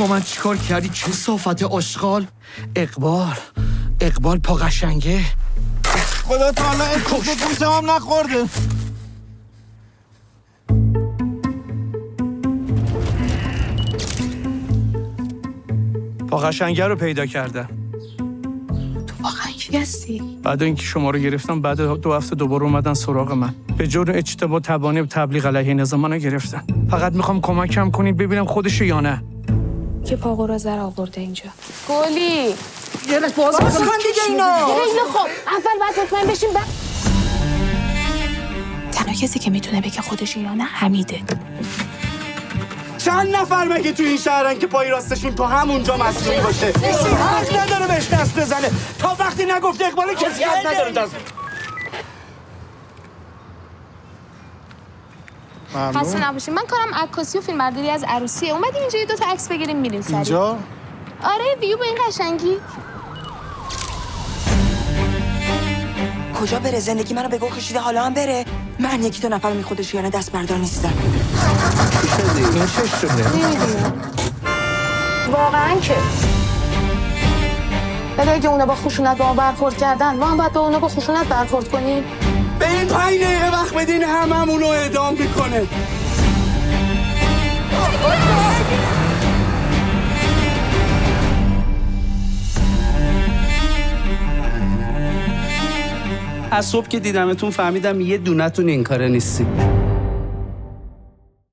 من چیکار کردی؟ چه صافت آشغال. اقبال پا قشنگه. خدا تعالی اسمت گوشم هم نخورده. پا قشنگه رو پیدا کرده. تو واقعا کی هستی؟ بعد اینکه شما رو گرفتم بعد 2 هفته دوباره اومدن سراغ من. به جرم اجتباه تبانی و تبلیغ علیه نظام منو گرفتن. فقط میخوام کمکم کنید ببینم خودشه یا نه. که پاقو را زر آورده اینجا. گلی یه لحظه باز کن دیگه اینا. خیلی خوب. اول باید مطمئن بشیم تنها کسی که میتونه بگه خودش یا نه حمیده. چند نفر مگه تو این شهرن که پای راستشون تو همونجا مصنوعی باشه؟ حق نداره بهش دست بزنه. تا وقتی نگفته اقبال کسی حق نداره دست. خسته نباشید. من کارم عکاسی و فیلمبرداری از عروسیه. اومدیم اینجا 2 تا عکس بگیریم میریم سریع. اینجا؟ آره ویو به این قشنگی. کجا بره؟ زندگی منو به گل کشیده، حالا هم بره. من 1-2 نفر می خودش یعنی دست بردار نیستم. این چش شده؟ واقعا که ولی اگه اونا با خشونت با ما برخورد کردن ما هم باید با اونا با خشونت برخورد کنیم. به این 5 دقیقه وقت بدین هممون رو اعدام میکنه. از صبح که دیدمتون فهمیدم یه دونتون این کاره نیستی.